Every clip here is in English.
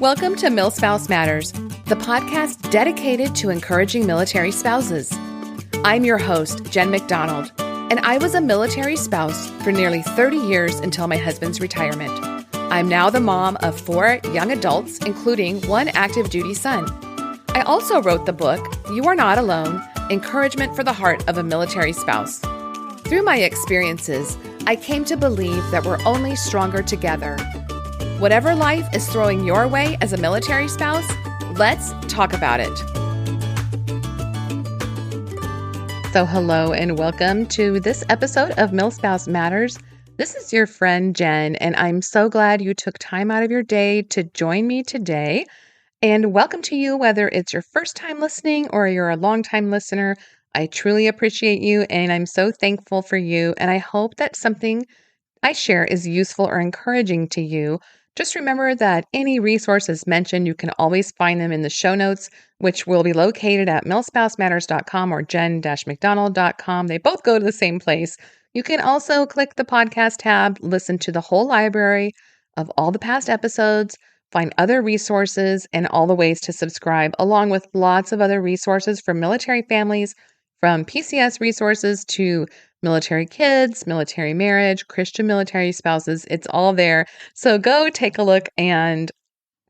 Welcome to MilSpouse Matters, the podcast dedicated to encouraging military spouses. I'm your host, Jen McDonald, and I was a military spouse for nearly 30 years until my husband's retirement. I'm now the mom of 4 young adults, including 1 active duty son. I also wrote the book, You Are Not Alone, Encouragement for the Heart of a Military Spouse. Through my experiences, I came to believe that we're only stronger together. Whatever life is throwing your way as a military spouse, let's talk about it. So hello and welcome to this episode of MilSpouse Matters. This is your friend Jen, and I'm so glad you took time out of your day to join me today. And welcome to you, whether it's your first time listening or you're a long-time listener. I truly appreciate you, and I'm so thankful for you. And I hope that something I share is useful or encouraging to you. Just remember that any resources mentioned, you can always find them in the show notes, which will be located at milspousematters.com or jen-mcdonald.com. They both go to the same place. You can also click the podcast tab, listen to the whole library of all the past episodes, find other resources, and all the ways to subscribe, along with lots of other resources for military families, from PCS resources to military kids, military marriage, Christian military spouses. It's all there. So go take a look and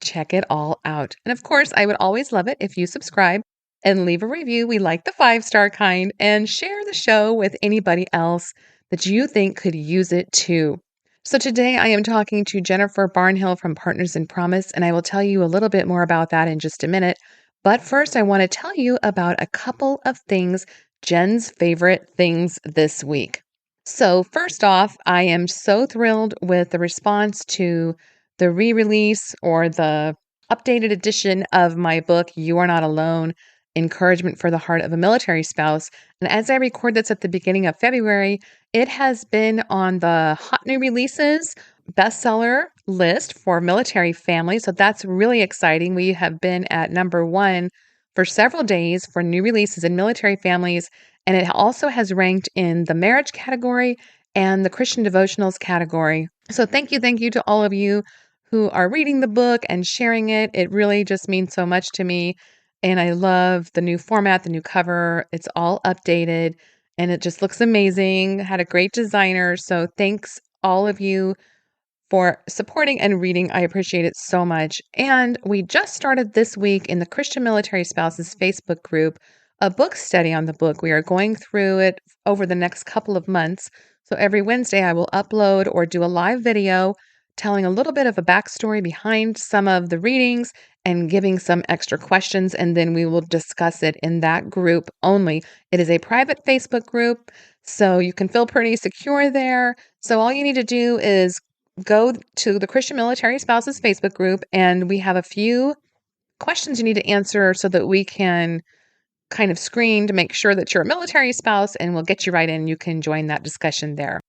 check it all out. And of course, I would always love it if you subscribe and leave a review. We like the 5-star kind, and share the show with anybody else that you think could use it too. So today I am talking to Jennifer Barnhill from Partners in Promise, and I will tell you a little bit more about that in just a minute. But first, I want to tell you about a couple of things, Jen's favorite things this week. So first off, I am so thrilled with the response to the re-release or the updated edition of my book, You Are Not Alone, Encouragement for the Heart of a Military Spouse. And as I record this at the beginning of February, it has been on the Hot New Releases bestseller list for military families. So that's really exciting. We have been at number 1 for several days for new releases in military families. And it also has ranked in the marriage category and the Christian devotionals category. So thank you to all of you who are reading the book and sharing it. It really just means so much to me. And I love the new format, the new cover. It's all updated and it just looks amazing. Had a great designer. So thanks all of you for supporting and reading. I appreciate it so much. And we just started this week in the Christian Military Spouses Facebook group a book study on the book. We are going through it over the next couple of months. So every Wednesday I will upload or do a live video telling a little bit of a backstory behind some of the readings and giving some extra questions, and then we will discuss it in that group only. It is a private Facebook group, so you can feel pretty secure there. So all you need to do is go to the Christian Military Spouses Facebook group, and we have a few questions you need to answer so that we can kind of screen to make sure that you're a military spouse, and we'll get you right in. You can join that discussion there.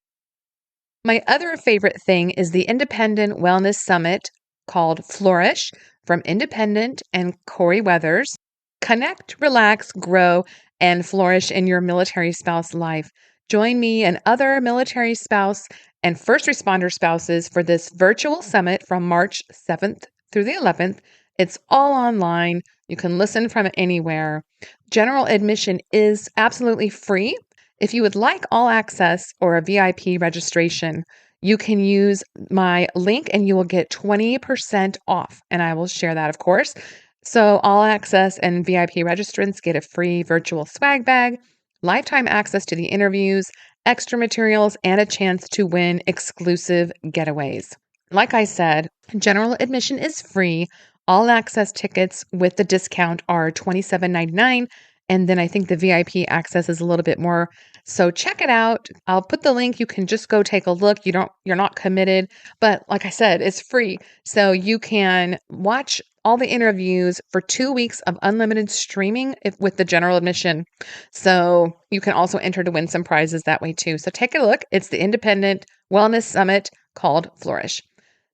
My other favorite thing is the Independent Wellness Summit called Flourish from Independent and Corey Weathers. Connect, relax, grow, and flourish in your military spouse life. Join me and other military spouse and first responder spouses for this virtual summit from March 7th through the 11th. It's all online. You can listen from anywhere. General admission is absolutely free. If you would like all access or a VIP registration, you can use my link and you will get 20% off. And I will share that, of course. So all access and VIP registrants get a free virtual swag bag, lifetime access to the interviews, extra materials, and a chance to win exclusive getaways. Like I said, general admission is free. All access tickets with the discount are $27.99. And then I think the VIP access is a little bit more. So check it out. I'll put the link. You can just go take a look. You're not committed, but like I said, it's free. So you can watch all the interviews for 2 weeks of unlimited streaming with the general admission. So you can also enter to win some prizes that way too. So take a look. It's the Independent Wellness Summit called Flourish.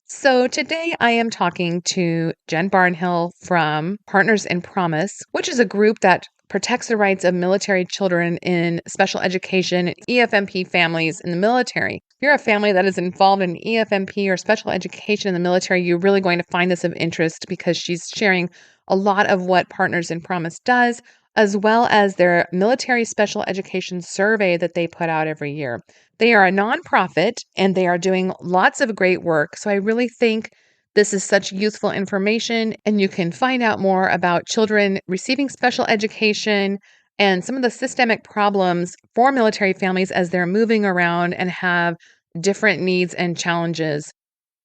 So today I am talking to Jen Barnhill from Partners in Promise, which is a group that protects the rights of military children in special education and EFMP families in the military. If you're a family that is involved in EFMP or special education in the military, you're really going to find this of interest because she's sharing a lot of what Partners in Promise does, as well as their military special education survey that they put out every year. They are a nonprofit and they are doing lots of great work. So I really think this is such useful information, and you can find out more about children receiving special education and some of the systemic problems for military families as they're moving around and have different needs and challenges.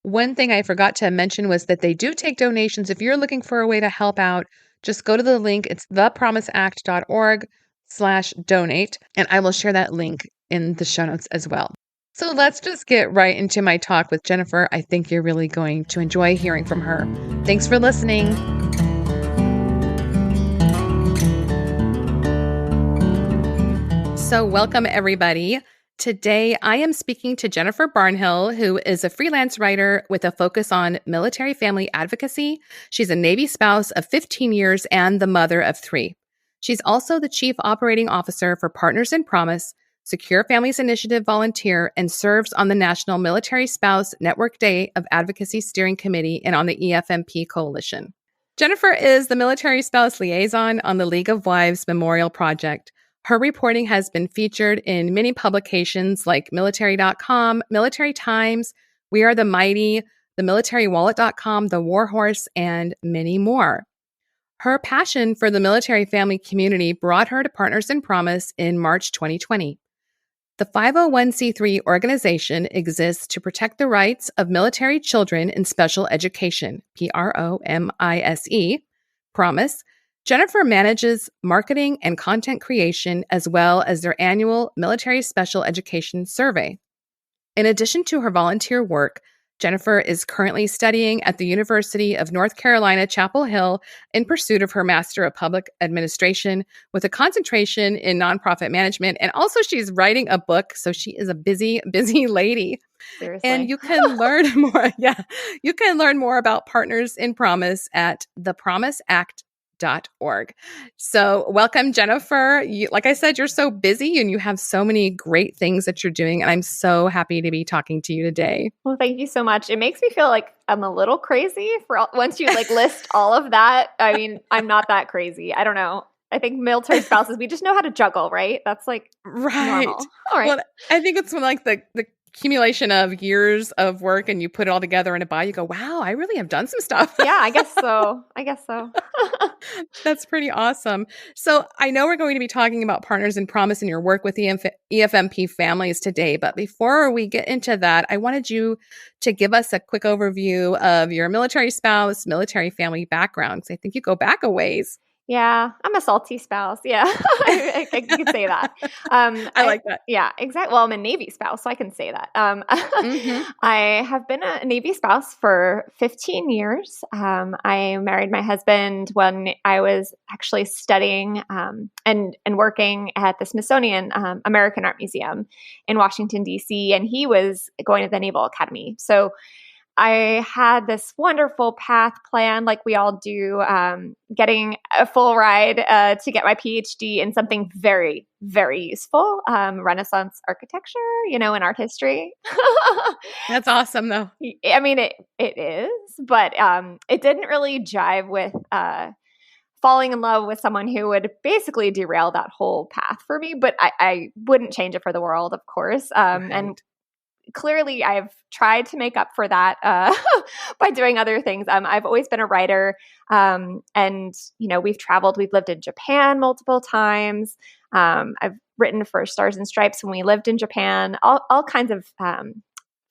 One thing I forgot to mention was that they do take donations. If you're looking for a way to help out, just go to the link. It's thepromiseact.org/donate, and I will share that link in the show notes as well. So let's just get right into my talk with Jennifer. I think you're really going to enjoy hearing from her. Thanks for listening. So welcome, everybody. Today, I am speaking to Jennifer Barnhill, who is a freelance writer with a focus on military family advocacy. She's a Navy spouse of 15 years and the mother of 3. She's also the Chief Operating Officer for Partners in Promise, Secure Families Initiative volunteer, and serves on the National Military Spouse Network Day of Advocacy Steering Committee and on the EFMP Coalition. Jennifer is the military spouse liaison on the League of Wives Memorial Project. Her reporting has been featured in many publications like military.com, Military Times, We Are the Mighty, themilitarywallet.com, The War Horse, and many more. Her passion for the military family community brought her to Partners in Promise in March 2020. The 501c3 organization exists to protect the rights of military children in special education, PROMISE, Promise. Jennifer manages marketing and content creation as well as their annual Military Special Education Survey. In addition to her volunteer work, Jennifer is currently studying at the University of North Carolina, Chapel Hill in pursuit of her Master of Public Administration with a concentration in nonprofit management. And also she's writing a book, so she is a busy, busy lady. Seriously. And you can learn more. You can learn more about Partners in Promise at thepromiseact.org. So welcome, Jennifer. Like I said, you're so busy and you have so many great things that you're doing. And I'm so happy to be talking to you today. Well, thank you so much. It makes me feel like I'm a little crazy once you list all of that. I mean, I'm not that crazy. I don't know. I think military spouses, we just know how to juggle, right? That's right. Normal. All right. Well, I think it's when the accumulation of years of work and you put it all together in a body, you go, wow, I really have done some stuff. Yeah, I guess so. That's pretty awesome. So I know we're going to be talking about Partners in Promise and your work with EFMP families today. But before we get into that, I wanted you to give us a quick overview of your military spouse, military family background. So I think you go back a ways. Yeah, I'm a salty spouse. Yeah, I can say that. I like that. Yeah, exactly. Well, I'm a Navy spouse, so I can say that. I have been a Navy spouse for 15 years. I married my husband when I was actually studying and working at the Smithsonian American Art Museum in Washington, D.C., and he was going to the Naval Academy. So I had this wonderful path plan, like we all do, getting a full ride to get my PhD in something very, very useful, Renaissance architecture, in art history. That's awesome, though. I mean, it is, but it didn't really jive with falling in love with someone who would basically derail that whole path for me. But I wouldn't change it for the world, of course. Right. And clearly, I've tried to make up for that by doing other things. I've always been a writer, and we've traveled. We've lived in Japan multiple times. I've written for Stars and Stripes when we lived in Japan. All kinds of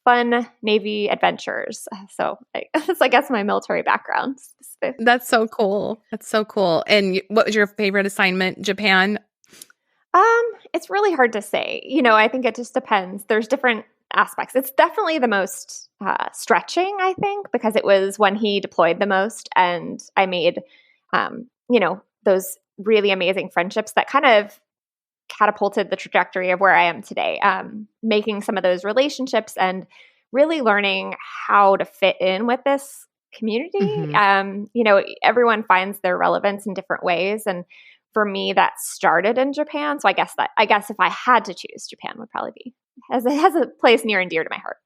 fun Navy adventures. So that's, I guess, my military background. That's so cool. And what was your favorite assignment? Japan? It's really hard to say. I think it just depends. There's different aspects. It's definitely the most stretching, I think, because it was when he deployed the most, and I made, those really amazing friendships that kind of catapulted the trajectory of where I am today. Making some of those relationships and really learning how to fit in with this community. Mm-hmm. Everyone finds their relevance in different ways, and for me, that started in Japan. So I guess if I had to choose, Japan would probably be has a place near and dear to my heart.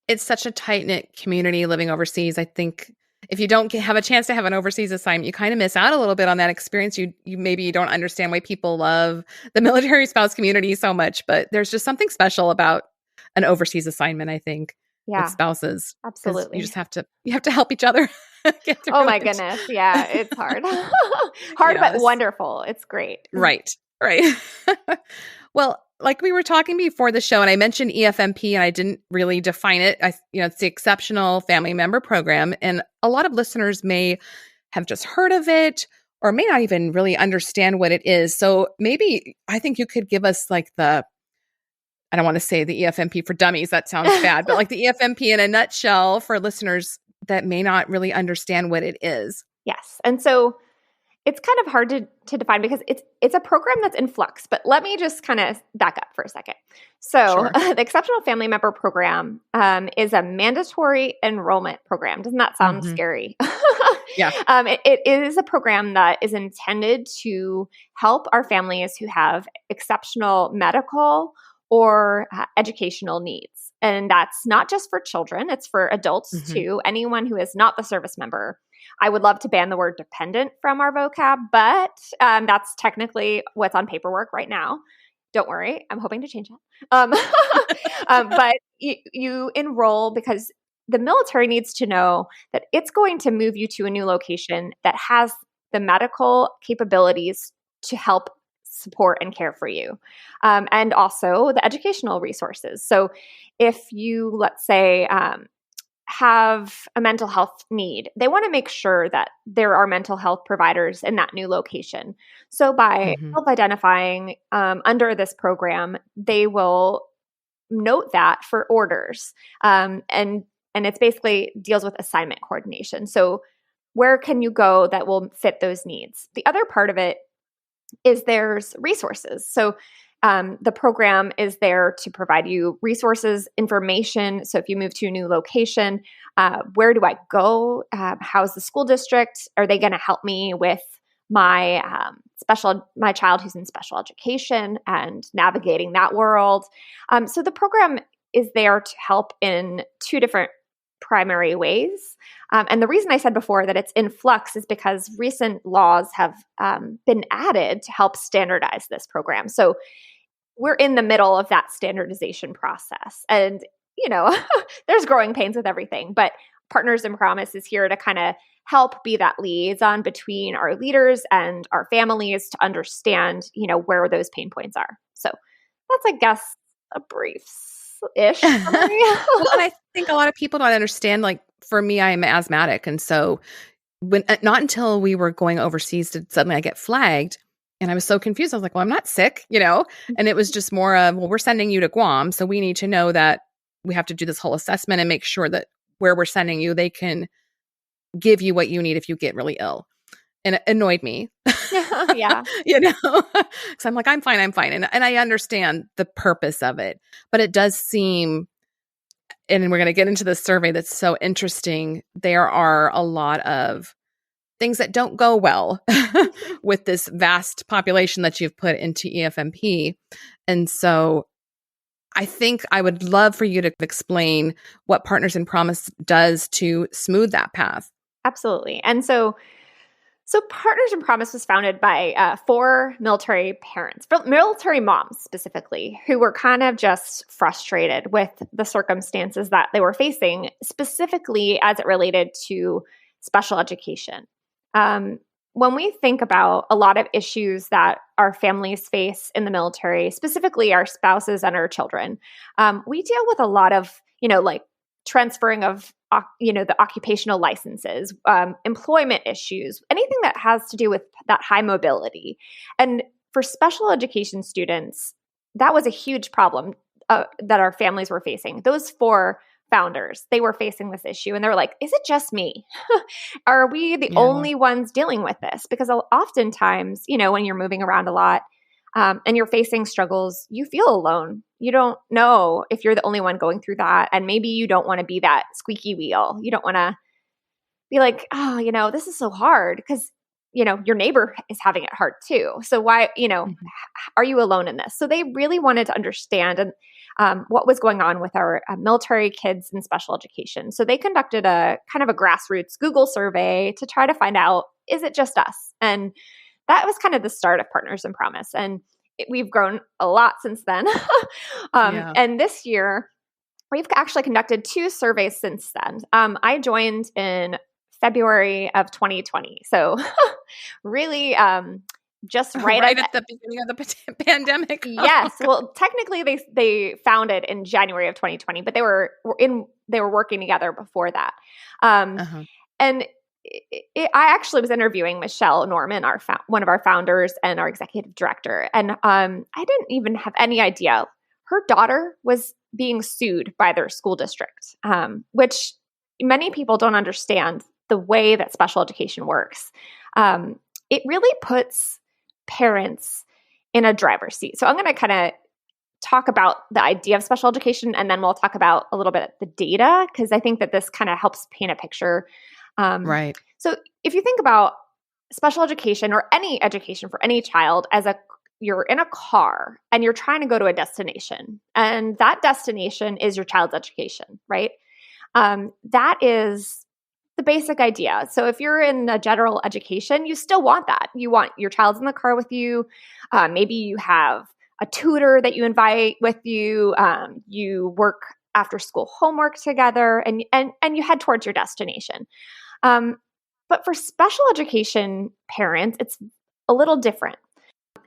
It's such a tight-knit community living overseas. I think if you don't have a chance to have an overseas assignment, you kind of miss out a little bit on that experience. You maybe you don't understand why people love the military spouse community so much, but there's just something special about an overseas assignment, I think, with Yeah, spouses. Because you absolutely. just have to help each other get Oh through my it. goodness. Yeah, it's hard. Hard, but Yes. wonderful. It's great. Right. Right. Well, like we were talking before the show, and I mentioned EFMP, and I didn't really define it. It's the Exceptional Family Member Program, and a lot of listeners may have just heard of it or may not even really understand what it is. So maybe I think you could give us like I don't want to say the EFMP for dummies. That sounds bad, but like the EFMP in a nutshell for listeners that may not really understand what it is. Yes. And so it's kind of hard to define because it's a program that's in flux. But let me just kind of back up for a second. So Sure. the Exceptional Family Member Program is a mandatory enrollment program. Doesn't that sound scary? Yeah. It is a program that is intended to help our families who have exceptional medical or educational needs. And that's not just for children, it's for adults too. Anyone who is not the service member. I would love to ban the word dependent from our vocab, but that's technically what's on paperwork right now. Don't worry, I'm hoping to change that. But you enroll because the military needs to know that it's going to move you to a new location that has the medical capabilities to help support and care for you. And also the educational resources. So if you, let's say, have a mental health need, they want to make sure that there are mental health providers in that new location. So by self-identifying under this program, they will note that for orders. And it's basically deals with assignment coordination. So where can you go that will fit those needs? The other part of it is there's resources. So the program is there to provide you resources, information. So if you move to a new location, where do I go? How's the school district? Are they going to help me with my my child who's in special education and navigating that world? So the program is there to help in two different primary ways. And the reason I said before that it's in flux is because recent laws have been added to help standardize this program. So we're in the middle of that standardization process. And, there's growing pains with everything, but Partners in Promise is here to kind of help be that liaison between our leaders and our families to understand, where those pain points are. So that's, I guess, a brief-ish summary. Well, and I think a lot of people don't understand, like for me, I am asthmatic. And so not until we were going overseas did suddenly I get flagged. And I was so confused. I was like, well, I'm not sick, and it was just more of, well, we're sending you to Guam. So we need to know that we have to do this whole assessment and make sure that where we're sending you, they can give you what you need if you get really ill. And it annoyed me. Yeah. So I'm like, I'm fine. And I understand the purpose of it, but it does seem, and we're going to get into this survey that's so interesting. There are a lot of things that don't go well with this vast population that you've put into EFMP. And so I think I would love for you to explain what Partners in Promise does to smooth that path. Absolutely. And so Partners in Promise was founded by 4 military parents, military moms specifically, who were kind of just frustrated with the circumstances that they were facing, specifically as it related to special education. When we think about a lot of issues that our families face in the military, specifically our spouses and our children, we deal with a lot of, like transferring of, the occupational licenses, employment issues, anything that has to do with that high mobility. And for special education students, that was a huge problem that our families were facing. Those 4 founders, they were facing this issue and they were like, is it just me? Are we the only ones dealing with this? Because oftentimes, when you're moving around a lot and you're facing struggles, you feel alone. You don't know if you're the only one going through that. And maybe you don't want to be that squeaky wheel. You don't want to be like, oh, this is so hard because, your neighbor is having it hard too. So why, are you alone in this? So they really wanted to understand. And what was going on with our military kids in special education. So they conducted a kind of a grassroots Google survey to try to find out, is it just us? And that was kind of the start of Partners in Promise. And we've grown a lot since then. And this year, we've actually conducted 2 surveys since then. I joined in February of 2020. So really just right at the beginning of the pandemic. Yes. Well, technically they founded in January of 2020, but they were working together before that. And I actually was interviewing Michelle Norman, one of our founders and our executive director. And I didn't even have any idea her daughter was being sued by their school district, which many people don't understand the way that special education works. It really puts parents in a driver's seat. So I'm going to kind of talk about the idea of special education, and then we'll talk about a little bit the data, because I think that this kind of helps paint a picture. Right. So if you think about special education or any education for any child as you're in a car and you're trying to go to a destination, and that destination is your child's education, right? That is the basic idea. So if you're in a general education, you still want that. You want your child's in the car with you. Maybe you have a tutor that you invite with you. You work after school homework together, and you head towards your destination. But for special education parents, it's a little different.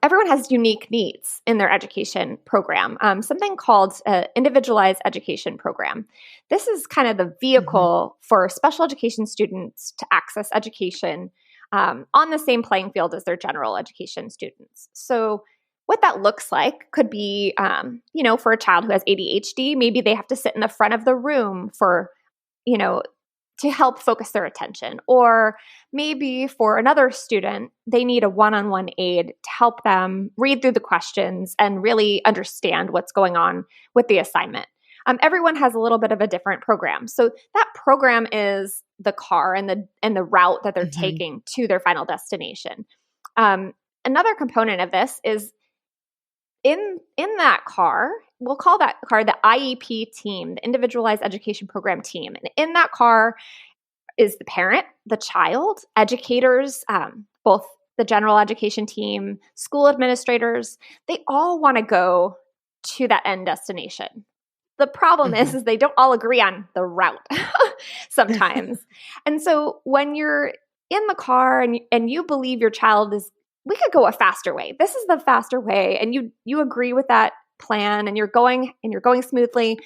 Everyone has unique needs in their education program, something called individualized education program. This is kind of the vehicle for special education students to access education on the same playing field as their general education students. So what that looks like could be, for a child who has ADHD, maybe they have to sit in the front of the room for, to help focus their attention. Or maybe for another student, they need a one-on-one aid to help them read through the questions and really understand what's going on with the assignment. Everyone has a little bit of a different program. So that program is the car and the route that they're taking to their final destination. Another component of this is in that car, we'll call that car the IEP team, the Individualized Education Program team. And in that car is the parent, the child, educators, both the general education team, school administrators. They all want to go to that end destination. The problem is they don't all agree on the route sometimes. And so when you're in the car and you believe your child we could go a faster way. This is the faster way. And you agree with that plan, and you're going smoothly.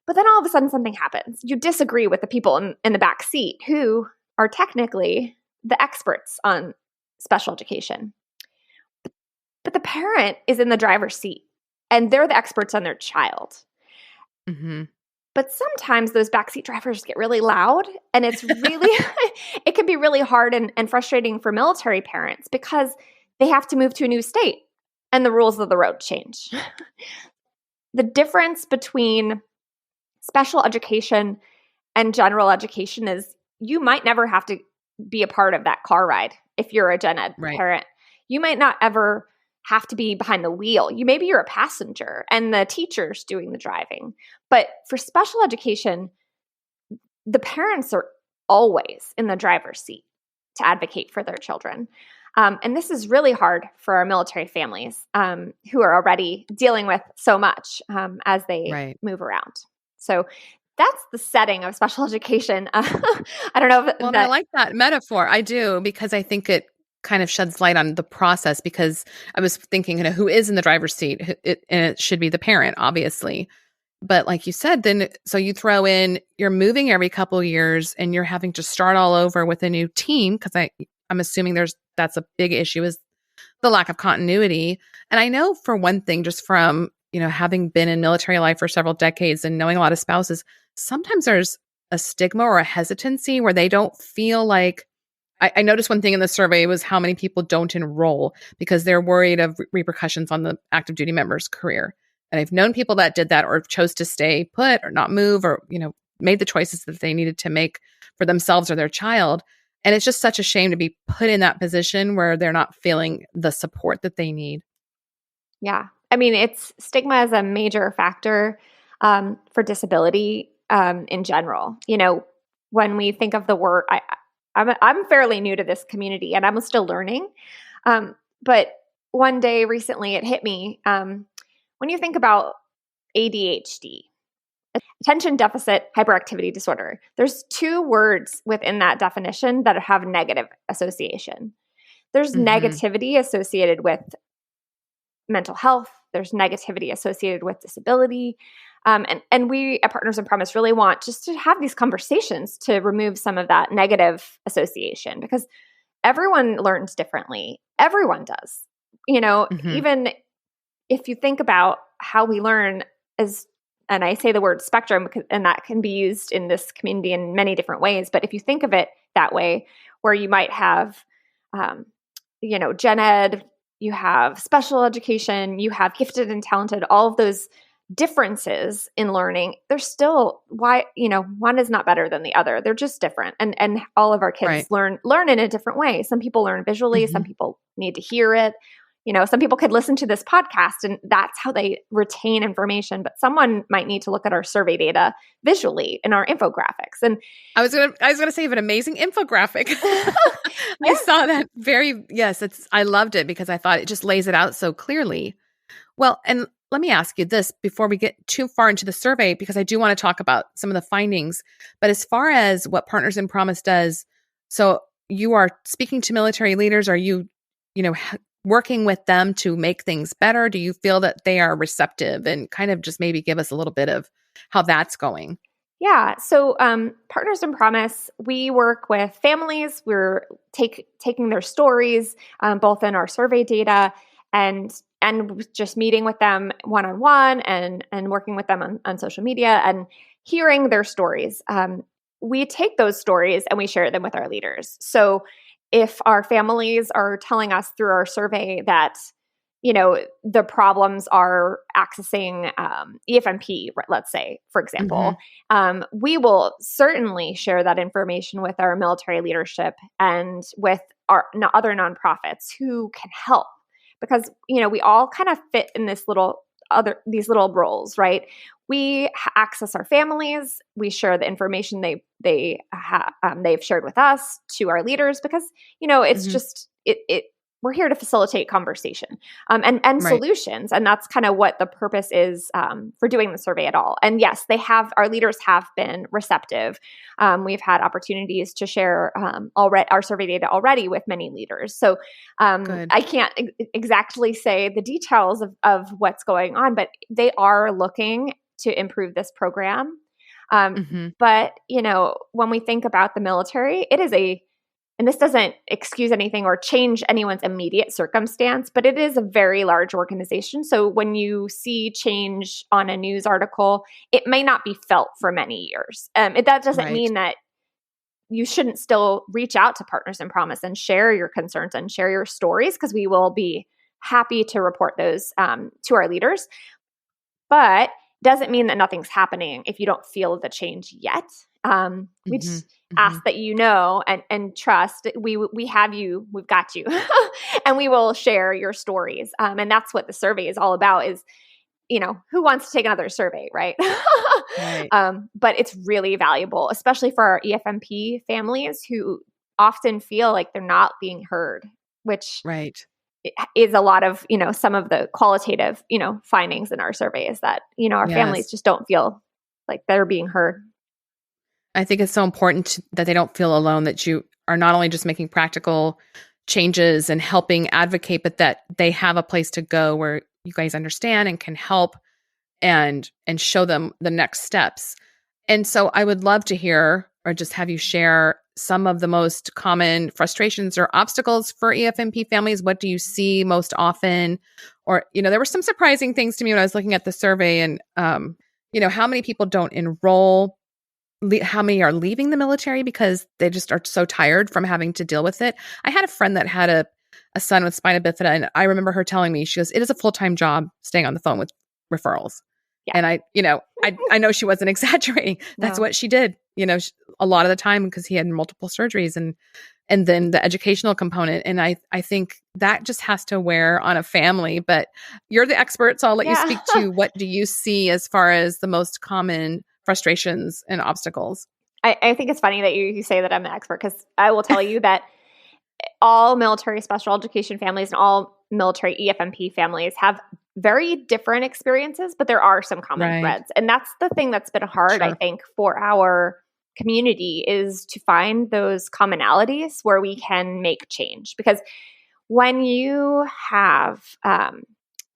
But then all of a sudden something happens. You disagree with the people in the back seat who are technically the experts on special education. But the parent is in the driver's seat, and they're the experts on their child. But sometimes those backseat drivers get really loud, and it's really, it can be really hard and frustrating for military parents because they have to move to a new state and the rules of the road change. The difference between special education and general education is you might never have to be a part of that car ride if you're a gen ed parent. You might not ever have to be behind the wheel. Maybe you're a passenger and the teacher's doing the driving. But for special education, the parents are always in the driver's seat to advocate for their children. And this is really hard for our military families who are already dealing with so much as they move around. So that's the setting of special education. I don't know if I like that metaphor. I do, because I think it kind of sheds light on the process, because I was thinking, who is in the driver's seat? And it should be the parent, obviously. But like you said, then, so you throw in, you're moving every couple of years and you're having to start all over with a new team, because I'm assuming that's a big issue, is the lack of continuity. And I know, for one thing, just from, having been in military life for several decades and knowing a lot of spouses, sometimes there's a stigma or a hesitancy where they don't feel like, I noticed one thing in the survey was how many people don't enroll because they're worried of repercussions on the active duty member's career. And I've known people that did that, or chose to stay put or not move, or, made the choices that they needed to make for themselves or their child. And it's just such a shame to be put in that position where they're not feeling the support that they need. Yeah. I mean, stigma is a major factor for disability in general. When we think of the word, I'm fairly new to this community and I'm still learning. But one day recently it hit me, when you think about ADHD, attention deficit hyperactivity disorder, there's two words within that definition that have negative association. There's negativity associated with mental health. There's negativity associated with disability. And we at Partners in Promise really want just to have these conversations to remove some of that negative association, because everyone learns differently. Everyone does. Even if you think about how we learn and I say the word spectrum, and that can be used in this community in many different ways. But if you think of it that way, where you might have, gen ed, you have special education, you have gifted and talented, all of those differences in learning, there's still one is not better than the other. They're just different. And all of our kids learn in a different way. Some people learn visually, some people need to hear it. Some people could listen to this podcast and that's how they retain information, but someone might need to look at our survey data visually in our infographics. And I was going to say, an amazing infographic. I saw that I loved it because I thought it just lays it out so clearly. Well, and let me ask you this before we get too far into the survey, because I do want to talk about some of the findings. But as far as what Partners in Promise does, so you are speaking to military leaders. Are you, working with them to make things better? Do you feel that they are receptive, and kind of just maybe give us a little bit of how that's going? Yeah. So Partners in Promise, we work with families. We're taking their stories, both in our survey data and just meeting with them one-on-one and working with them on social media and hearing their stories. We take those stories and we share them with our leaders. So if our families are telling us through our survey that, the problems are accessing EFMP, let's say, for example, we will certainly share that information with our military leadership and with our other nonprofits who can help. Because, we all kind of fit in these little roles, right? We access our families. We share the information they've shared with us to our leaders, because it's just we're here to facilitate conversation and solutions, and that's kind of what the purpose is for doing the survey at all. And yes, our leaders have been receptive. We've had opportunities to share our survey data already with many leaders. So I can't exactly say the details of what's going on, but they are looking to improve this program. But, when we think about the military, it is and this doesn't excuse anything or change anyone's immediate circumstance, but it is a very large organization. So when you see change on a news article, it may not be felt for many years. That doesn't mean that you shouldn't still reach out to Partners in Promise and share your concerns and share your stories, because we will be happy to report those to our leaders. But doesn't mean that nothing's happening if you don't feel the change yet. We just ask that and trust. We have you, we've got you, and we will share your stories. And that's what the survey is all about, is, who wants to take another survey, right? But it's really valuable, especially for our EFMP families who often feel like they're not being heard, which is a lot of, some of the qualitative, findings in our survey is that, our families just don't feel like they're being heard. I think it's so important that they don't feel alone, that you are not only just making practical changes and helping advocate, but that they have a place to go where you guys understand and can help and show them the next steps. And so I would love to hear, or just have you share, some of the most common frustrations or obstacles for EFMP families. What do you see most often? Or, there were some surprising things to me when I was looking at the survey, and, how many people don't enroll, how many are leaving the military because they just are so tired from having to deal with it. I had a friend that had a son with spina bifida, and I remember her telling me, she goes, it is a full-time job staying on the phone with referrals. Yeah. And I know she wasn't exaggerating. That's what she did, a lot of the time, because he had multiple surgeries. and then the educational component. And I think that just has to wear on a family. But you're the expert, so I'll let you speak to what do you see as far as the most common frustrations and obstacles. I think it's funny that you say that I'm the expert, because I will tell you that all military special education families and all military EFMP families have very different experiences, but there are some common threads. And that's the thing that's been hard, I think, for our community, is to find those commonalities where we can make change. Because when you have,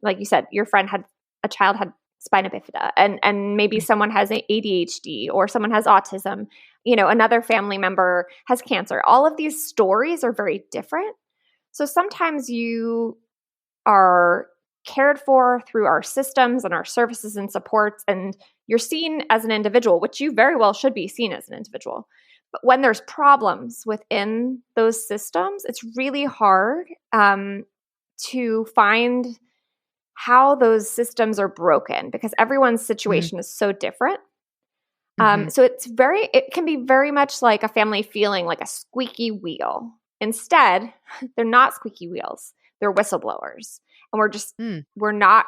like you said, your friend had a child had spina bifida, and maybe someone has ADHD or someone has autism, another family member has cancer. All of these stories are very different. So sometimes you are cared for through our systems and our services and supports, and you're seen as an individual, which you very well should be seen as an individual. But when there's problems within those systems, it's really hard to find how those systems are broken, because everyone's situation is so different. So it can be very much like a family feeling like a squeaky wheel. Instead, they're not squeaky wheels. They're whistleblowers. And we're not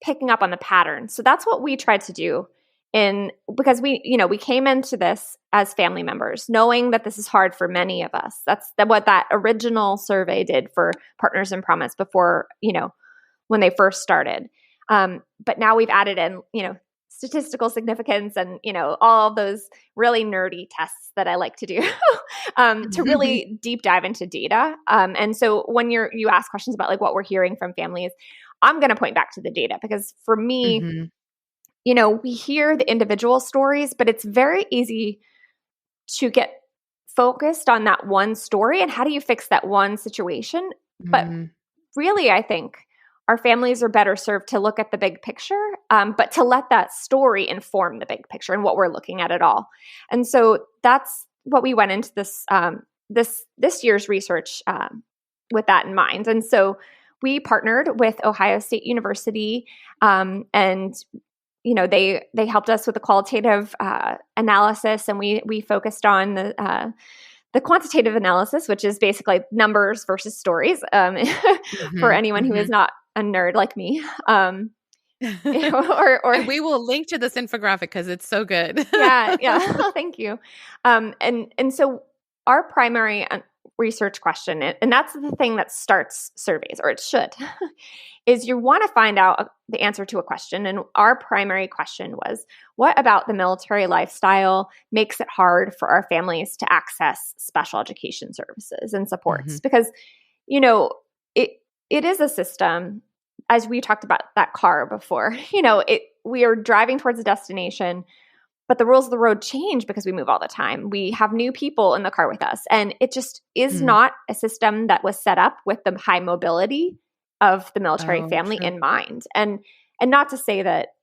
picking up on the pattern. So that's what we tried to do because we came into this as family members, knowing that this is hard for many of us. That's what that original survey did for Partners in Promise before, when they first started. But now we've added in, statistical significance and, all of those really nerdy tests that I like to do to really deep dive into data. And so when you ask questions about like what we're hearing from families, I'm going to point back to the data, because for me, we hear the individual stories, but it's very easy to get focused on that one story and how do you fix that one situation. But really, I think our families are better served to look at the big picture, but to let that story inform the big picture and what we're looking at all. And so that's what we went into this year's research with that in mind. And so we partnered with Ohio State University, and they helped us with the qualitative analysis, and we focused on the quantitative analysis, which is basically numbers versus stories, for anyone who is not a nerd like me. Or and we will link to this infographic because it's so good. Yeah. Thank you. And so our primary research question, and that's the thing that starts surveys, or it should, is you want to find out the answer to a question. And our primary question was, what about the military lifestyle makes it hard for our families to access special education services and supports? Because, it is a system, as we talked about that car before, we are driving towards a destination, but the rules of the road change because we move all the time. We have new people in the car with us, and it just is not a system that was set up with the high mobility of the military family in mind. And not to say that,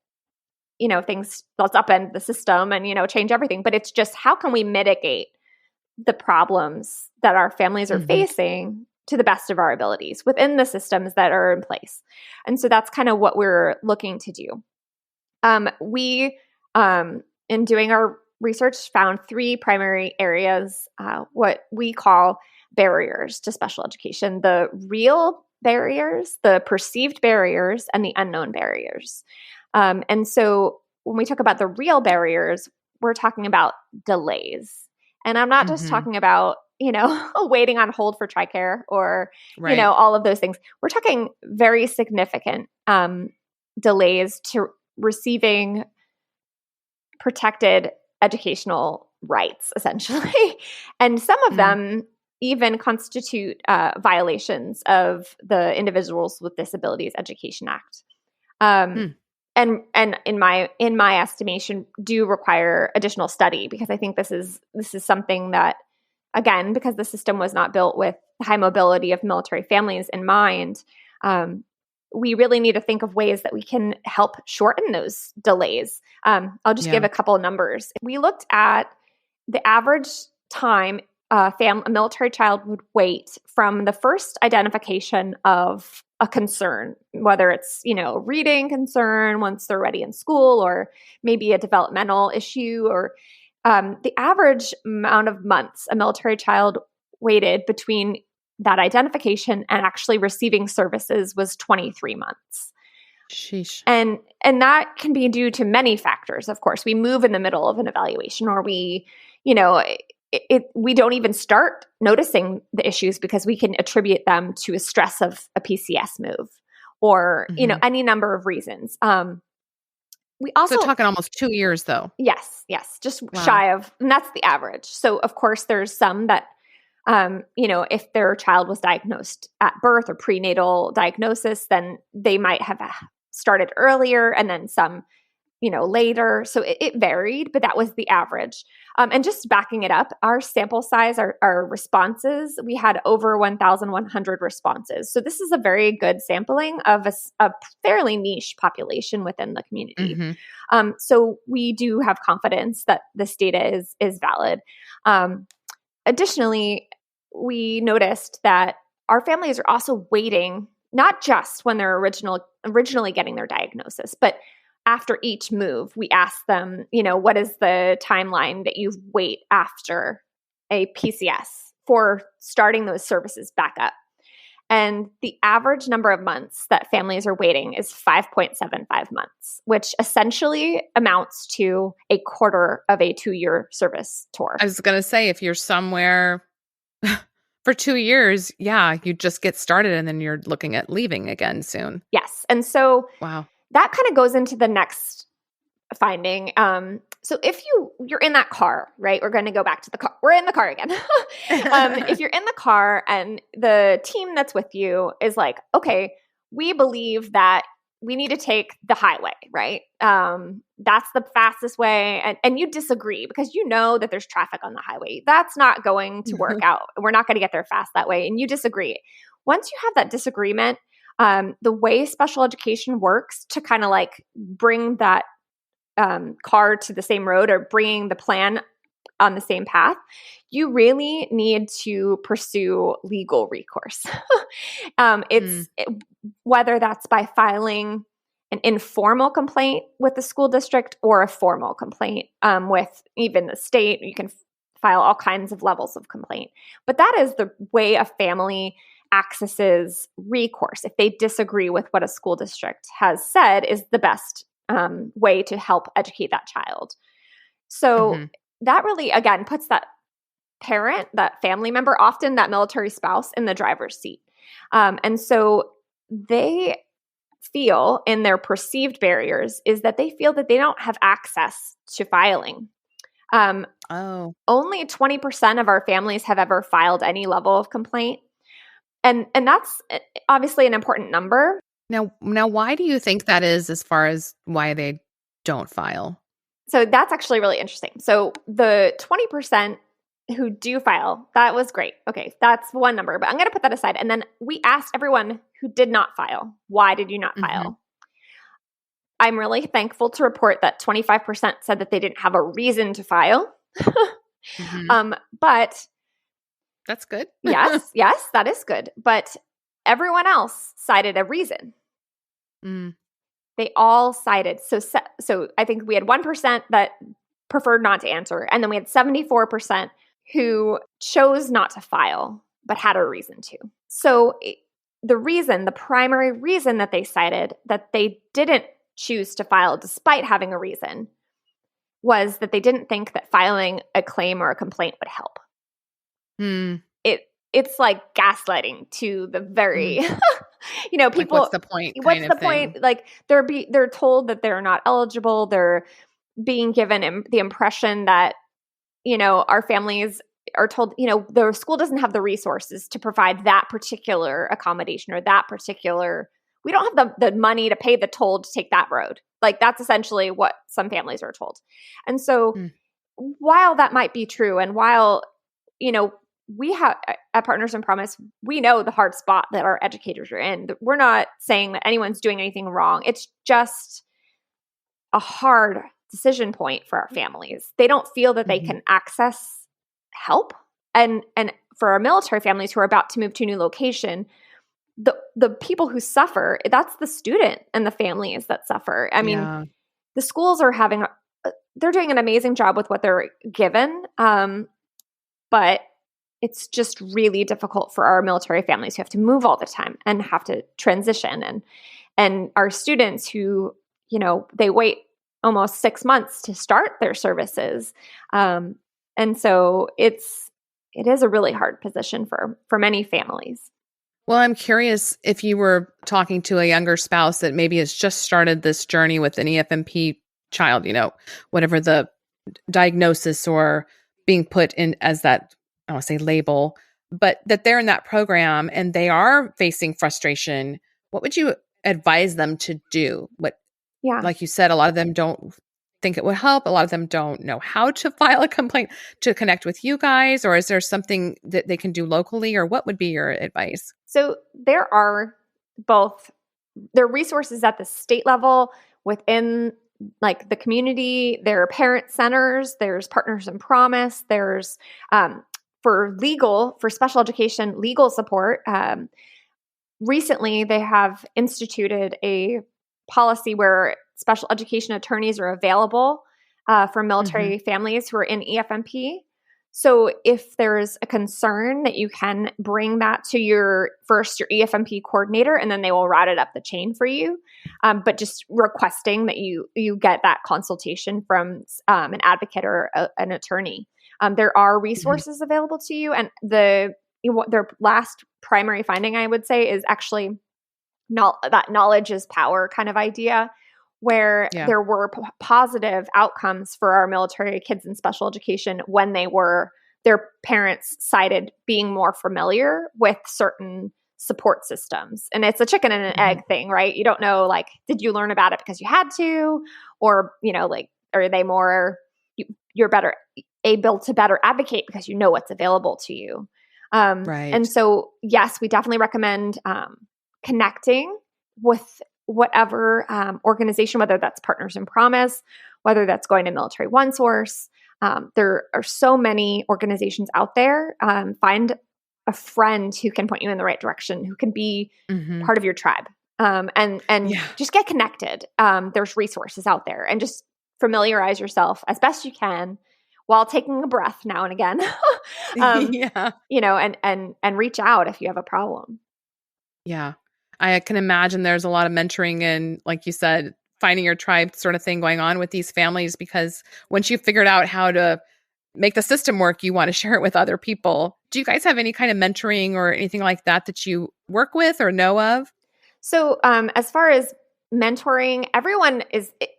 let's upend the system and, change everything, but it's just, how can we mitigate the problems that our families are facing to the best of our abilities within the systems that are in place? And so that's kind of what we're looking to do. We, in doing our research, found three primary areas, what we call barriers to special education: the real barriers, the perceived barriers, and the unknown barriers. And so when we talk about the real barriers, we're talking about delays. And I'm not just talking about, waiting on hold for TRICARE or, all of those things. We're talking very significant delays to receiving protected educational rights, essentially. And some of them even constitute violations of the Individuals with Disabilities Education Act. And in my estimation, do require additional study, because I think this is something that, again, because the system was not built with the high mobility of military families in mind, we really need to think of ways that we can help shorten those delays. I'll just give a couple of numbers. We looked at the average time a military child would wait from the first identification of a concern, whether it's, reading concern once they're ready in school, or maybe a developmental issue, or the average amount of months a military child waited between that identification and actually receiving services was 23 months. Sheesh. And that can be due to many factors. Of course, we move in the middle of an evaluation, or we don't even start noticing the issues because we can attribute them to a stress of a PCS move, or any number of reasons. We also talking almost 2 years though. Yes, just shy of, and that's the average. So of course, there's some that if their child was diagnosed at birth or prenatal diagnosis, then they might have started earlier, and then some, later. So it varied, but that was the average. And just backing it up, our sample size, our responses, we had over 1,100 responses. So this is a very good sampling of a fairly niche population within the community. Mm-hmm. So we do have confidence that this data is valid. Additionally, we noticed that our families are also waiting, not just when they're originally getting their diagnosis, but after each move. We ask them, what is the timeline that you wait after a PCS for starting those services back up? And the average number of months that families are waiting is 5.75 months, which essentially amounts to a quarter of a 2-year service tour. I was going to say, if you're somewhere for 2 years, you just get started and then you're looking at leaving again soon. Yes. And so wow, that kind of goes into the next finding. So if you're in that car, right? We're going to go back to the car. We're in the car again. If you're in the car and the team that's with you is like, okay, we believe that we need to take the highway, right? That's the fastest way. And you disagree because you know that there's traffic on the highway. That's not going to work out. We're not going to get there fast that way. And you disagree. Once you have that disagreement, the way special education works to kind of like bring that car to the same road, or bringing the plan on the same path, you really need to pursue legal recourse. Whether that's by filing an informal complaint with the school district or a formal complaint with even the state. You can file all kinds of levels of complaint. But that is the way a family accesses recourse if they disagree with what a school district has said is the best way to help educate that child. So that really, again, puts that parent, that family member, often that military spouse, in the driver's seat. And so they feel, in their perceived barriers, is that they feel that they don't have access to filing. Only 20% of our families have ever filed any level of complaint. And that's obviously an important number. Now, why do you think that is, as far as why they don't file? So that's actually really interesting. So the 20% who do file, that was great. Okay, that's one number, but I'm going to put that aside. And then we asked everyone who did not file, why did you not file? I'm really thankful to report that 25% said that they didn't have a reason to file. But that's good. yes, that is good. But everyone else cited a reason. They all cited. So I think we had 1% that preferred not to answer. And then we had 74% who chose not to file, but had a reason to. So the primary reason that they cited that they didn't choose to file despite having a reason was that they didn't think that filing a claim or a complaint would help. It's like gaslighting to the very, people. Like, what's the point? What's the point? Like they're told that they're not eligible. They're being given the impression that, our families are told, the school doesn't have the resources to provide that particular accommodation or that particular. We don't have the money to pay the toll to take that road. Like, that's essentially what some families are told. And so while that might be true, and while, we have at Partners in Promise, we know the hard spot that our educators are in. We're not saying that anyone's doing anything wrong. It's just a hard decision point for our families. They don't feel that they can access help. And for our military families who are about to move to a new location, the people who suffer, that's the student and the families that suffer. I mean, the schools are they're doing an amazing job with what they're given. But it's just really difficult for our military families who have to move all the time and have to transition, and our students who, they wait almost 6 months to start their services. And so it is a really hard position for many families. Well, I'm curious if you were talking to a younger spouse that maybe has just started this journey with an EFMP child, whatever the diagnosis or being put in as that, I don't want to say label, but that they're in that program and they are facing frustration. What would you advise them to do? Yeah. Like you said, a lot of them don't think it would help. A lot of them don't know how to file a complaint to connect with you guys, or is there something that they can do locally, or what would be your advice? So there are resources at the state level within like the community. There are parent centers, there's Partners in Promise, there's for special education legal support. Recently, they have instituted a policy where special education attorneys are available for military families who are in EFMP. So if there's a concern, that you can bring that to your EFMP coordinator, and then they will route it up the chain for you. But just requesting that you get that consultation from an advocate or an attorney. There are resources available to you, and their last primary finding, I would say, is actually that knowledge is power kind of idea, where there were positive outcomes for our military kids in special education when their parents cited being more familiar with certain support systems. And it's a chicken and an egg thing, right? You don't know, like, did you learn about it because you had to, or, are they you're better able to better advocate because you know what's available to you. Right. And so, yes, we definitely recommend connecting with whatever organization, whether that's Partners in Promise, whether that's going to Military One Source. There are so many organizations out there. Find a friend who can point you in the right direction, who can be part of your tribe, and just get connected. There's resources out there, and just familiarize yourself as best you can while taking a breath now and again. And reach out if you have a problem. Yeah. I can imagine there's a lot of mentoring and, like you said, finding your tribe sort of thing going on with these families, because once you've figured out how to make the system work, you want to share it with other people. Do you guys have any kind of mentoring or anything like that you work with or know of? So as far as mentoring,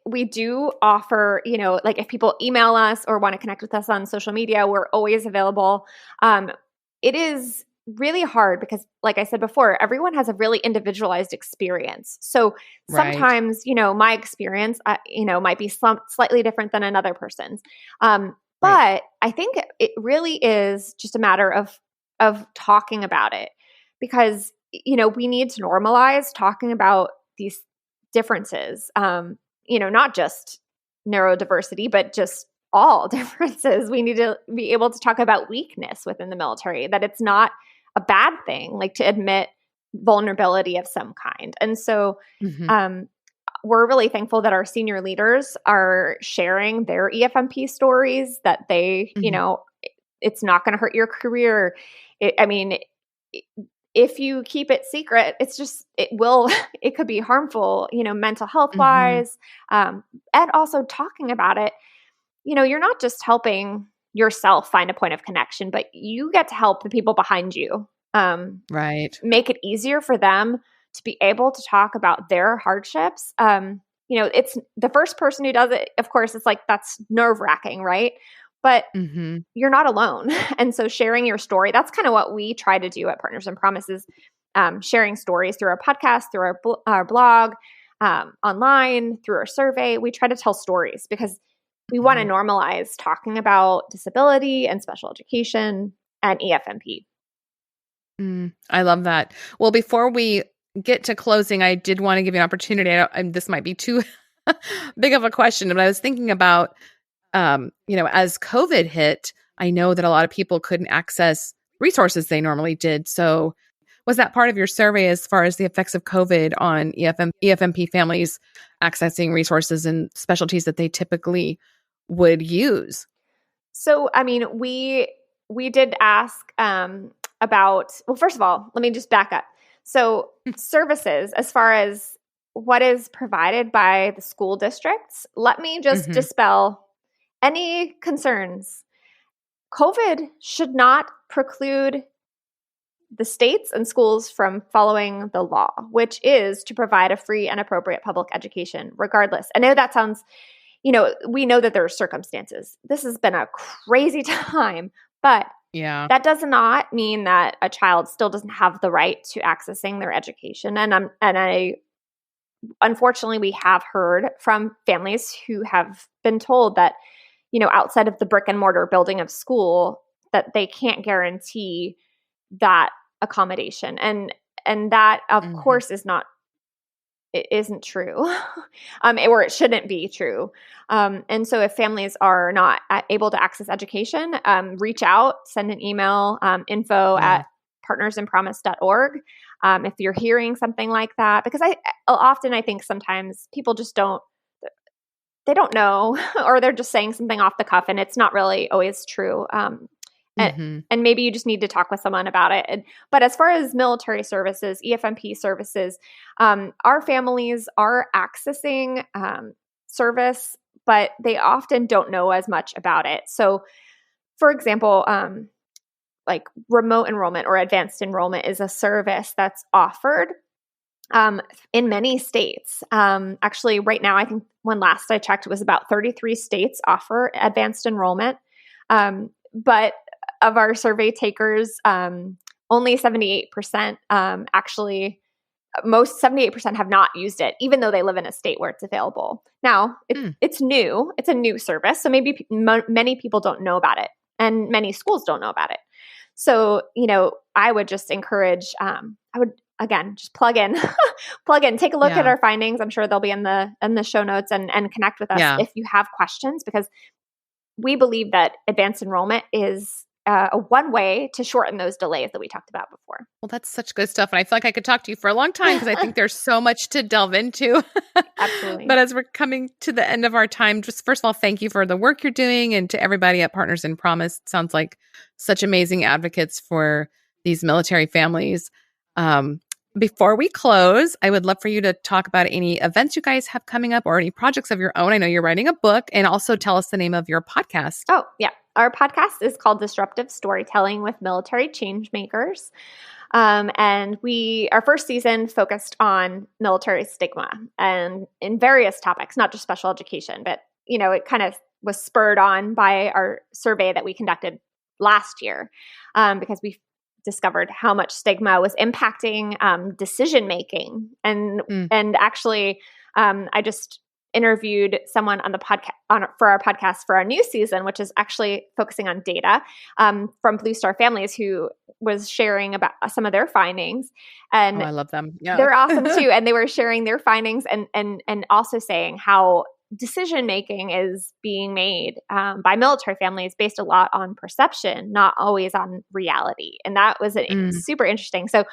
we do offer, like if people email us or want to connect with us on social media, we're always available. It is really hard because, like I said before, everyone has a really individualized experience. So sometimes, my experience, might be slightly different than another person's. But I think it really is just a matter of talking about it, because, we need to normalize talking about these differences, not just neurodiversity, but just all differences. We need to be able to talk about weakness within the military, that it's not a bad thing, like to admit vulnerability of some kind. And so we're really thankful that our senior leaders are sharing their EFMP stories, that they, it's not going to hurt your career. If you keep it secret, it could be harmful, mental health wise. And also talking about it, you're not just helping yourself find a point of connection, but you get to help the people behind you. Make it easier for them to be able to talk about their hardships. It's the first person who does it. Of course, it's like, that's nerve-wracking, right? But you're not alone. And so sharing your story, that's kind of what we try to do at Partners in Promises, sharing stories through our podcast, through our blog, online, through our survey. We try to tell stories because we want to normalize talking about disability and special education and EFMP. I love that. Well, before we get to closing, I did want to give you an opportunity. This might be too big of a question, but I was thinking about, as COVID hit, I know that a lot of people couldn't access resources they normally did. So was that part of your survey as far as the effects of COVID on EFMP families accessing resources and specialties that they typically would use? So, we we did ask about, well, first of all, let me just back up. So services, as far as what is provided by the school districts, let me just dispel any concerns. COVID should not preclude the states and schools from following the law, which is to provide a free and appropriate public education, regardless. I know that sounds, we know that there are circumstances. This has been a crazy time, but that does not mean that a child still doesn't have the right to accessing their education. And I unfortunately, we have heard from families who have been told that, outside of the brick and mortar building of school, that they can't guarantee that accommodation. And that, of course, isn't true, or it shouldn't be true. And so if families are not able to access education, reach out, send an email, info@partnersinpromise.org. If you're hearing something like that, because I think sometimes people just don't know, or they're just saying something off the cuff and it's not really always true. And maybe you just need to talk with someone about it. But as far as military services, EFMP services, our families are accessing service, but they often don't know as much about it. So, for example, like remote enrollment or advanced enrollment is a service that's offered in many states. Actually, right now, I think when last I checked, it was about 33 states offer advanced enrollment. But of our survey takers, only 78% actually, most 78% have not used it, even though they live in a state where it's available. Now, it's new. It's a new service. So maybe many people don't know about it, and many schools don't know about it. So, I would just encourage, again, just plug in, take a look at our findings. I'm sure they'll be in the show notes, and connect with us if you have questions, because we believe that advanced enrollment is one way to shorten those delays that we talked about before. Well, that's such good stuff. And I feel like I could talk to you for a long time, because I think there's so much to delve into. Absolutely. But as we're coming to the end of our time, just first of all, thank you for the work you're doing. And to everybody at Partners in Promise, it sounds like such amazing advocates for these military families. Before we close, I would love for you to talk about any events you guys have coming up or any projects of your own. I know you're writing a book, and also tell us the name of your podcast. Oh, yeah. Our podcast is called Disruptive Storytelling with Military Changemakers. And our first season focused on military stigma and in various topics, not just special education, but, it kind of was spurred on by our survey that we conducted last year, because we discovered how much stigma was impacting decision-making. And actually, I just interviewed someone on the podcast for our podcast for our new season, which is actually focusing on data from Blue Star Families, who was sharing about some of their findings. And I love them. Yeah. They're awesome too. And they were sharing their findings and also saying how decision-making is being made by military families based a lot on perception, not always on reality. And that was super interesting. So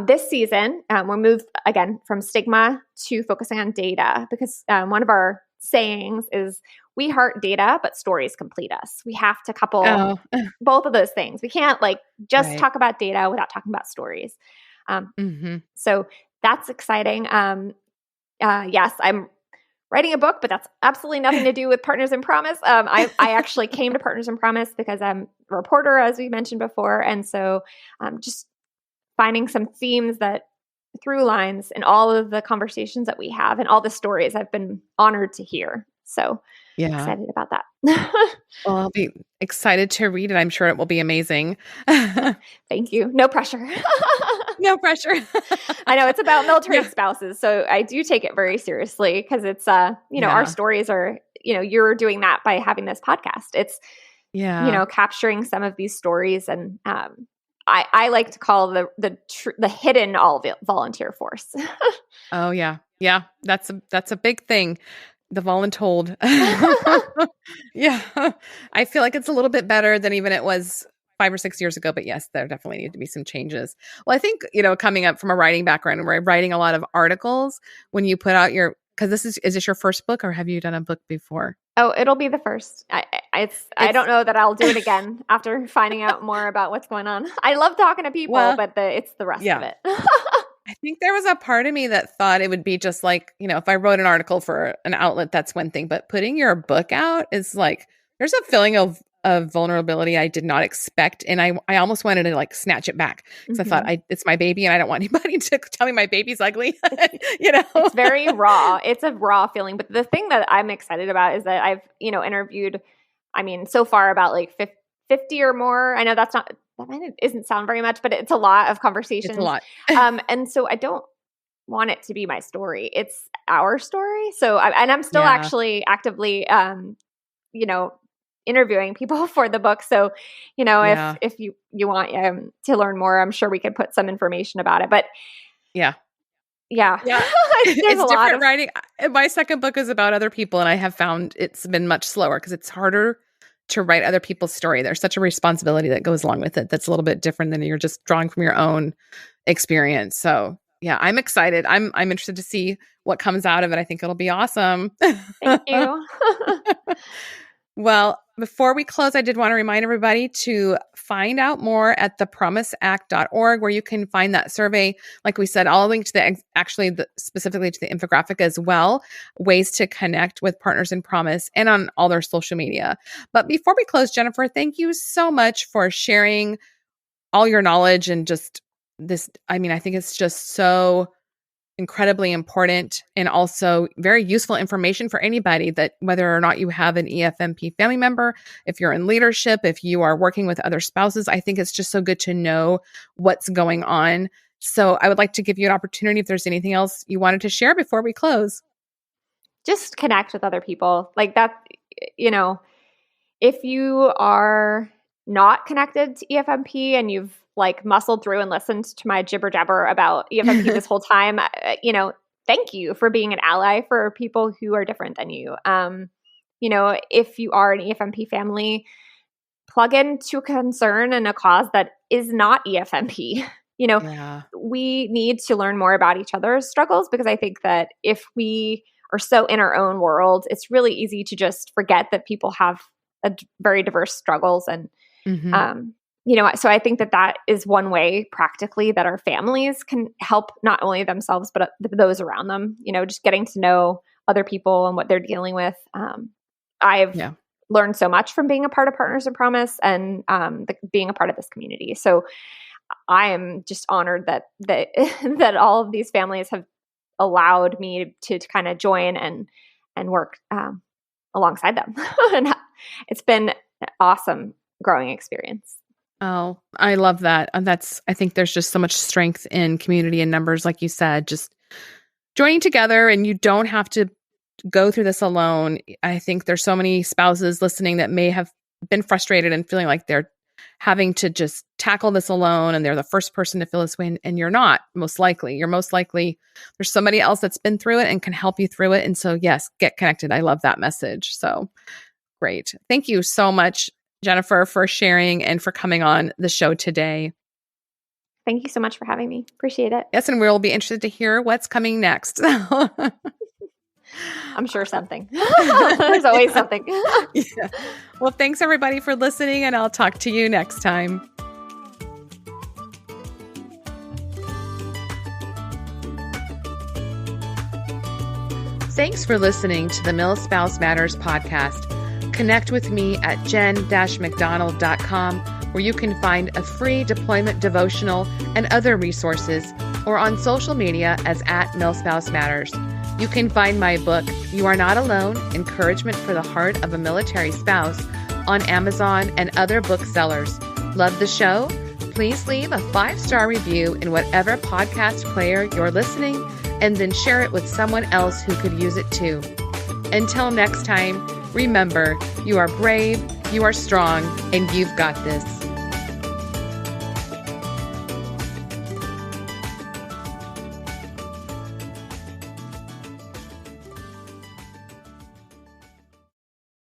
this season, we'll move again from stigma to focusing on data, because one of our sayings is, we heart data, but stories complete us. We have to couple both of those things. We can't just talk about data without talking about stories. So that's exciting. Yes, I'm writing a book, but that's absolutely nothing to do with Partners in Promise. I actually came to Partners in Promise because I'm a reporter, as we mentioned before. And so just finding some themes, that through lines in all of the conversations that we have and all the stories I've been honored to hear. So excited about that. Well, I'll be excited to read it. I'm sure it will be amazing. Thank you. No pressure. No pressure. I know it's about military spouses, so I do take it very seriously, because it's, our stories are, you're doing that by having this podcast. It's, capturing some of these stories, and I like to call the hidden volunteer force. Oh yeah. Yeah. That's a big thing. The voluntold. Yeah. I feel like it's a little bit better than even it was 5 or 6 years ago, but yes, there definitely need to be some changes. Well, I think, coming up from a writing background where I'm writing a lot of articles, when you put out because is this your first book, or have you done a book before? Oh, it'll be the first. I don't know that I'll do it again after finding out more about what's going on. I love talking to people, but it's the rest of it. I think there was a part of me that thought it would be just like, if I wrote an article for an outlet, that's one thing. But putting your book out is like, there's a feeling of vulnerability I did not expect. And I almost wanted to like snatch it back because I thought it's my baby and I don't want anybody to tell me my baby's ugly. It's very raw. It's a raw feeling. But the thing that I'm excited about is that I've, interviewed, so far about like 50 or more. I know that doesn't sound very much, but it's a lot of conversations. It's a lot. And so I don't want it to be my story. It's our story. So, I'm still actually actively, interviewing people for the book. So, if you want to learn more, I'm sure we could put some information about it. But yeah. It's different writing. My second book is about other people, and I have found it's been much slower because it's harder to write other people's story. There's such a responsibility that goes along with it that's a little bit different than you're just drawing from your own experience. So yeah, I'm excited. I'm interested to see what comes out of it. I think it'll be awesome. Thank you. Well, before we close, I did want to remind everybody to find out more at thepromiseact.org, where you can find that survey. Like we said, I'll link to specifically to the infographic as well, ways to connect with Partners in Promise and on all their social media. But before we close, Jennifer, thank you so much for sharing all your knowledge and just this. I think it's just so incredibly important and also very useful information for anybody, that whether or not you have an EFMP family member, if you're in leadership, if you are working with other spouses, I think it's just so good to know what's going on. So I would like to give you an opportunity if there's anything else you wanted to share before we close. Just connect with other people like that. If you are not connected to EFMP and you've like muscled through and listened to my jibber jabber about EFMP this whole time, thank you for being an ally for people who are different than you. If you are an EFMP family, plug into a concern and a cause that is not EFMP. We need to learn more about each other's struggles, because I think that if we are so in our own world, it's really easy to just forget that people have very diverse struggles. And, so I think that is one way practically that our families can help not only themselves, but those around them, just getting to know other people and what they're dealing with. I've learned so much from being a part of Partners in Promise and being a part of this community. So I am just honored that that all of these families have allowed me to kind of join and work alongside them. And it's been an awesome growing experience. Oh, I love that. I think there's just so much strength in community and numbers, like you said, just joining together, and you don't have to go through this alone. I think there's so many spouses listening that may have been frustrated and feeling like they're having to just tackle this alone and they're the first person to feel this way. And you're not, most likely. You're most likely, there's somebody else that's been through it and can help you through it. And so, yes, get connected. I love that message. So great. Thank you so much, Jennifer, for sharing and for coming on the show today. Thank you so much for having me. Appreciate it. Yes, and we'll be interested to hear what's coming next. I'm sure something. There's always something. Yeah. Well, thanks everybody for listening, and I'll talk to you next time. Thanks for listening to the Milspouse Matters podcast. Connect with me at jen-mcdonald.com, where you can find a free deployment devotional and other resources, or on social media as @MilspouseMatters. You can find my book, You Are Not Alone, Encouragement for the Heart of a Military Spouse, on Amazon and other booksellers. Love the show? Please leave a 5-star review in whatever podcast player you're listening, and then share it with someone else who could use it too. Until next time, remember, you are brave, you are strong, and you've got this.